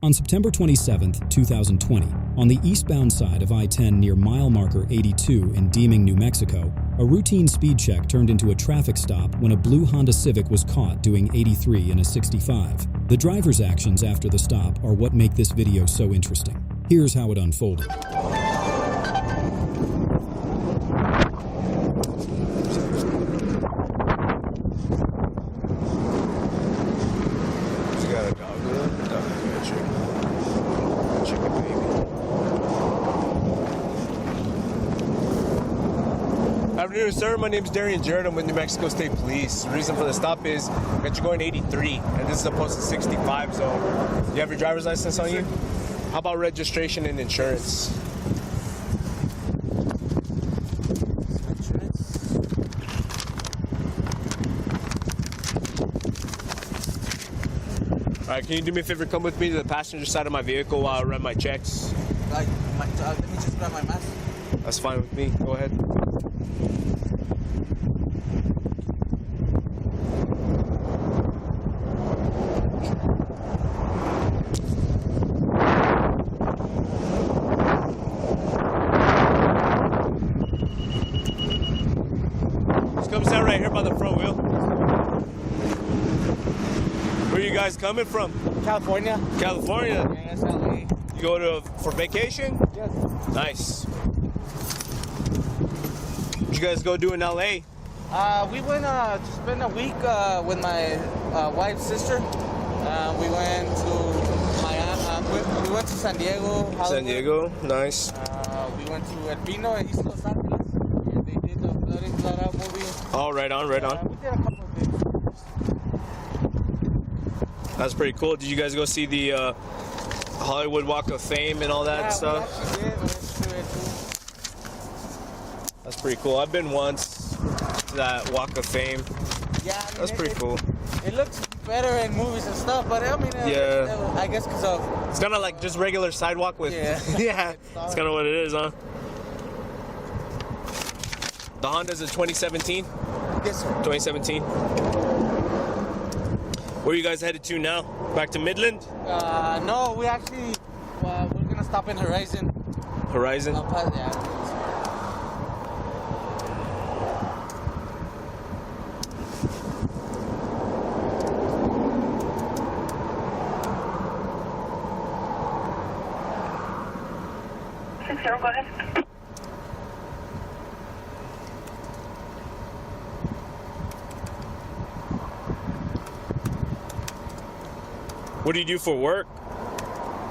On September 27, 2020, on the eastbound side of I-10 near mile marker 82 in Deming, New Mexico, a routine speed check turned into a traffic stop when a blue Honda Civic was caught doing 83 in a 65. The driver's actions after the stop are what make this video so interesting. Here's how it unfolded. Afternoon, sir. My name is Darian Jarrett. I'm with New Mexico State Police. The reason for the stop is that you're going 83, and this is opposed to 65 zone. You have your driver's license on you? How about registration and insurance? All right, can you do me a favor? Come with me to the passenger side of my vehicle while I run my checks. Let me just grab my mask. That's fine with me. Go ahead. Just come stand right here by the front wheel. Where are you guys coming from? California. California? Yeah, that's LA. You go for vacation? Yes. Nice. What you guys go do in LA? We went to spend a week with my wife's sister. We went to Miami. We went to San Diego. Hollywood. San Diego, nice. We went to El Pino and East Los Angeles. Where they did the Blood In, Blood Out movie. Oh, right on, right on. We did a couple of things. That's pretty cool. Did you guys go see the Hollywood Walk of Fame and all that stuff? We actually did. We went to it too. That's pretty cool. I've been once to that Walk of Fame. Yeah, I mean, That's pretty cool. It looks better in movies and stuff, but I mean, Yeah. I guess because of... It's kind of like just regular sidewalk with... Yeah. Yeah, it's kind of what it is, huh? The Honda's a 2017? Yes, sir. 2017. Where are you guys headed to now? Back to Midland? No, we actually... we're going to stop in Horizon. Horizon? Yeah. Go ahead. What do you do for work?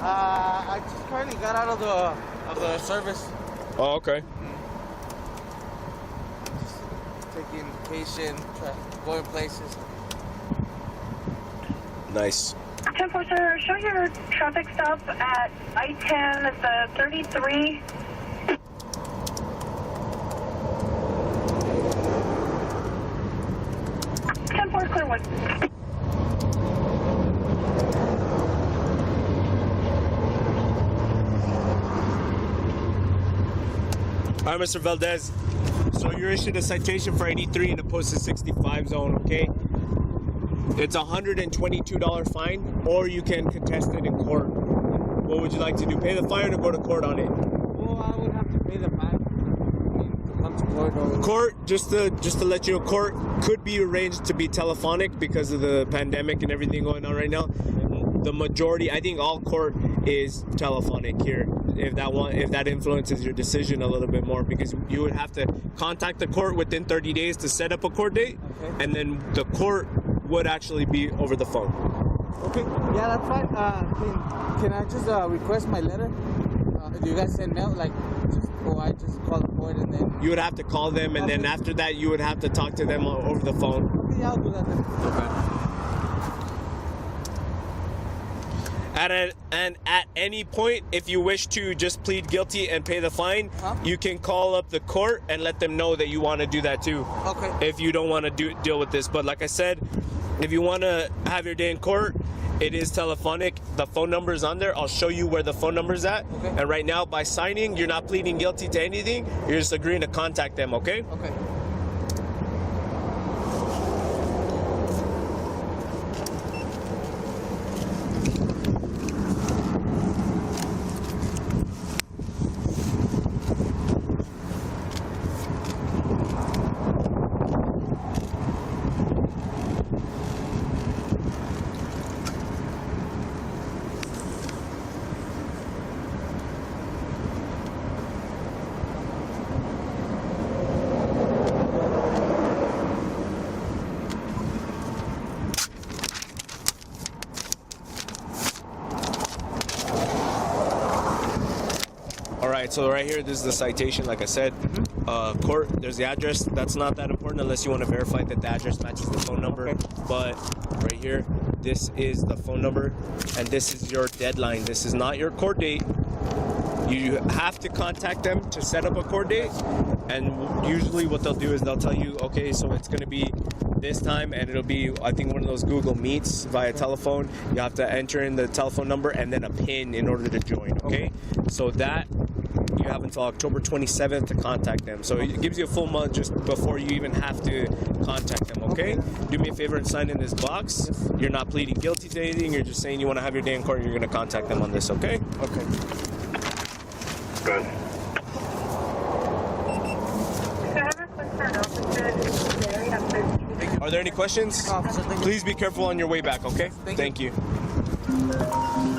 I just currently got out of the service. Oh, okay. Just taking vacation, going places. Nice. 10-4, sir, show your traffic stop at I-10 at the 33. Clearwood. All right, Mr. Valdez. So you're issued a citation for 83 in the posted 65 zone, okay? It's a $122 fine, or you can contest it in court. What would you like to do? Pay the fine or go to court on it? Well, I would have to pay the fine. Come to court or... Court, just to let you know, court could be arranged to be telephonic because of the pandemic and everything going on right now. The majority, I think all court is telephonic here. If that influences your decision a little bit more, because you would have to contact the court within 30 days to set up a court date, okay. And then the court would actually be over the phone. Okay, yeah, that's fine. Can I just request my letter? Do you guys send mail? I just call the court and then... You would have to call them, and then after that, you would have to talk to them over the phone. Yeah, I'll do that then. Okay. At any point, if you wish to just plead guilty and pay the fine, you can call up the court and let them know that you want to do that too. Okay. If you don't want to deal with this. But like I said, if you want to have your day in court, it is telephonic. The phone number is on there. I'll show you where the phone number is at. Okay. And right now, by signing, you're not pleading guilty to anything. You're just agreeing to contact them, okay? Okay. right, so right here, this is the citation, like I said. Court, there's the address. That's not that important unless you want to verify that the address matches the phone number. Okay. But right here, this is the phone number, and this is your deadline. This is not your court date. You have to contact them to set up a court date, and usually what they'll do is they'll tell you, okay, so it's going to be this time, and it'll be, I think, one of those Google Meets via telephone. You have to enter in the telephone number and then a PIN in order to join, okay? So that, you have until October 27th to contact them. So it gives you a full month just before you even have to contact them, okay? Do me a favor and sign in this box. You're not pleading guilty to anything. You're just saying you want to have your day in court. You're going to contact them on this, okay? Okay. Good. Are there any questions? Officer, thank you. Please be careful on your way back, okay? Thank you. Thank you.